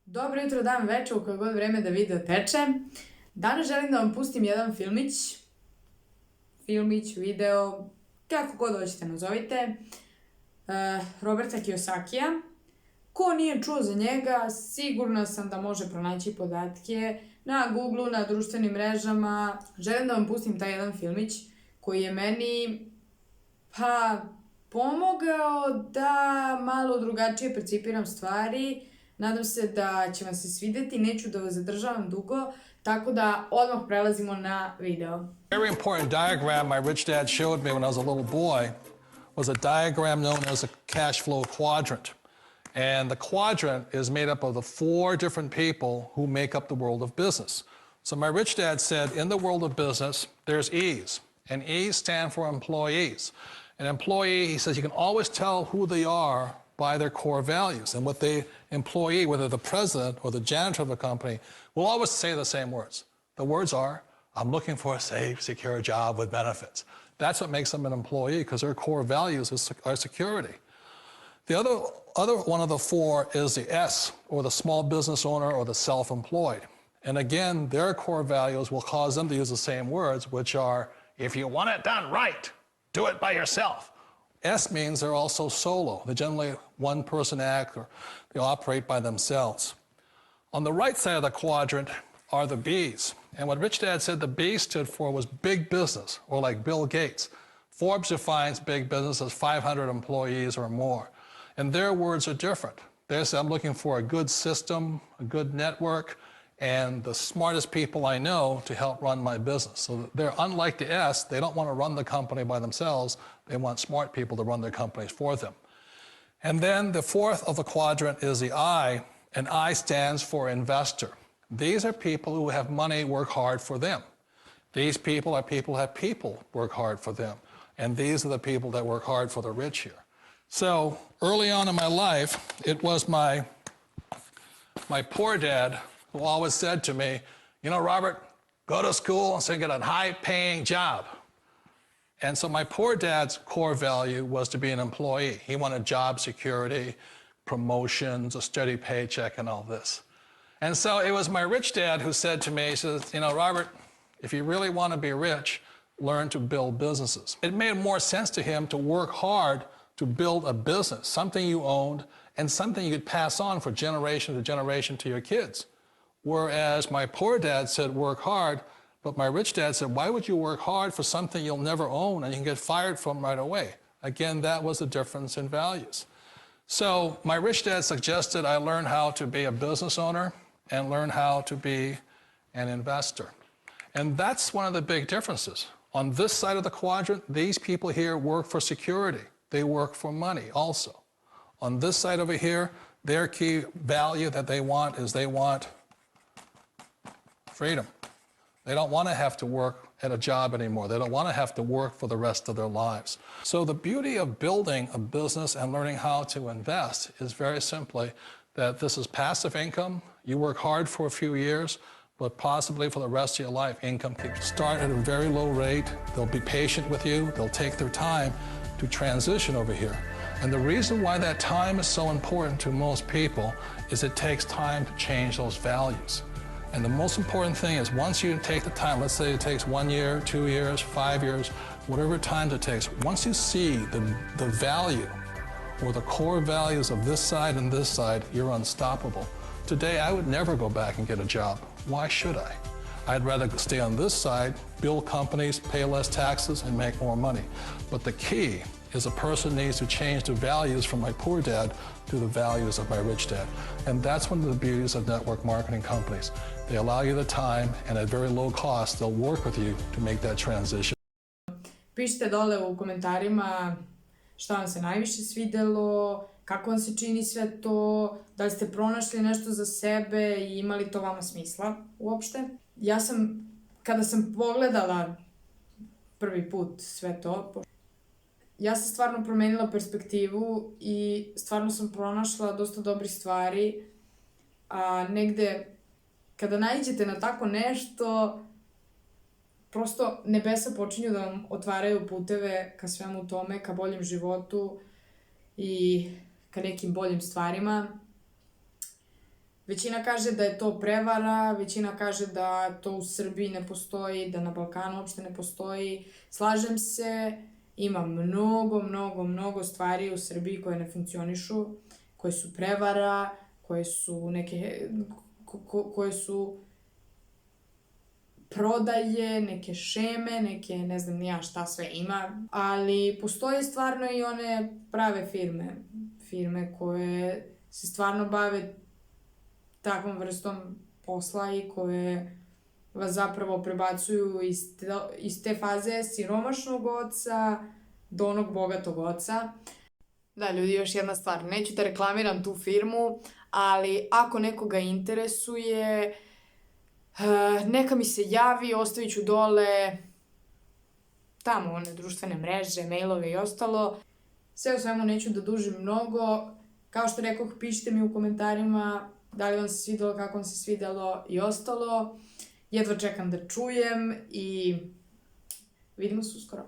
Dobro jutro, dan, večer, u koje god vreme da video teče. Danas želim da vam pustim jedan filmić, video, kako god hoćete nazovite, Roberta Kiosakija. Ko nije čuo za njega, sigurna sam da može pronaći podatke na Google-u, na društvenim mrežama. Želim da vam pustim taj jedan filmić koji je meni, pomogao da malo drugačije percipiram stvari. Nadam se da će vam se svideti, neću da vas zadržavam dugo, tako da odmah prelazimo na video. Very important diagram my rich dad showed me when I was a little boy was a diagram known as a cash flow quadrant. And the quadrant is made up of the four different people who make up the world of business. So my rich dad said, in the world of business, there's E's, and E's stand for employees. An employee, he says, you can always tell who they are by their core values. And what the employee, whether the president or the janitor of the company, will always say the same words. The words are, I'm looking for a safe, secure job with benefits. That's what makes them an employee, because their core values are security. The other one of the four is the S, or the small business owner or the self-employed. And again, their core values will cause them to use the same words, which are, if you want it done right, do it by yourself. S means they're also solo. They're generally one-person act, or they operate by themselves. On the right side of the quadrant are the B's. And what Rich Dad said the B stood for was big business, or like Bill Gates. Forbes defines big business as 500 employees or more. And their words are different. They say, I'm looking for a good system, a good network, and the smartest people I know to help run my business. So they're unlike the S, they don't want to run the company by themselves, they want smart people to run their companies for them. And then the fourth of the quadrant is the I, and I stands for investor. These are people who have money work hard for them. These people are people who have people work hard for them. And these are the people that work hard for the rich here. So early on in my life, it was my poor dad who always said to me, you know, Robert, go to school and so get a high-paying job. And so my poor dad's core value was to be an employee. He wanted job security, promotions, a steady paycheck, and all this. And so it was my rich dad who said to me, he says, you know, Robert, if you really want to be rich, learn to build businesses. It made more sense to him to work hard to build a business, something you owned, and something you could pass on for generation to generation to your kids. Whereas my poor dad said, work hard, but my rich dad said, why would you work hard for something you'll never own and you can get fired from right away? Again, that was the difference in values. So my rich dad suggested I learn how to be a business owner and learn how to be an investor. And that's one of the big differences. On this side of the quadrant, these people here work for security. They work for money also. On this side over here, their key value that they want is they want freedom. They don't want to have to work at a job anymore. They don't want to have to work for the rest of their lives. So the beauty of building a business and learning how to invest is very simply that this is passive income. You work hard for a few years, but possibly for the rest of your life, income can start at a very low rate. They'll be patient with you. They'll take their time to transition over here. And the reason why that time is so important to most people is it takes time to change those values. And the most important thing is once you take the time, let's say it takes 1 year, 2 years, 5 years, whatever time it takes, once you see the value or the core values of this side and this side, you're unstoppable. Today, I would never go back and get a job. Why should I? I'd rather stay on this side, build companies, pay less taxes, and make more money. But the key is a person needs to change the values from my poor dad to the values of my rich dad. And that's one of the beauties of network marketing companies. They allow you the time, and at very low cost, they'll work with you to make that transition. Pišite dole u komentarima šta vam se najviše svidelo, kako vam se čini sve to, da li ste pronašli nešto za sebe i imali to vama smisla uopšte. Kada sam pogledala prvi put sve to, ja sam stvarno promenila perspektivu i stvarno sam pronašla dosta dobrih stvari, a negde kada naiđete na tako nešto, prosto nebesa počinju da vam otvaraju puteve ka svemu tome, ka boljem životu i ka nekim boljim stvarima. Većina kaže da je to prevara, većina kaže da to u Srbiji ne postoji, da na Balkanu uopšte ne postoji. Slažem se, ima mnogo stvari u Srbiji koje ne funkcionišu, koje su prevara, koje su prodaje, neke šeme, neke ne znam ni ja šta sve ima, ali postoje stvarno i one prave firme koje se stvarno bave takvom vrstom posla i koje vas zapravo prebacuju iz te faze siromašnog oca do onog bogatog oca. Da, ljudi, još jedna stvar, neću da reklamiram tu firmu, ali ako nekoga interesuje, neka mi se javi, ostavit ću dole tamo one društvene mreže, mailove i ostalo. Sve u svemu neću da dužim mnogo. Kao što rekoh, pišite mi u komentarima da li vam se svidelo, kako vam se svidelo i ostalo. Jedva čekam da čujem i vidimo se uskoro.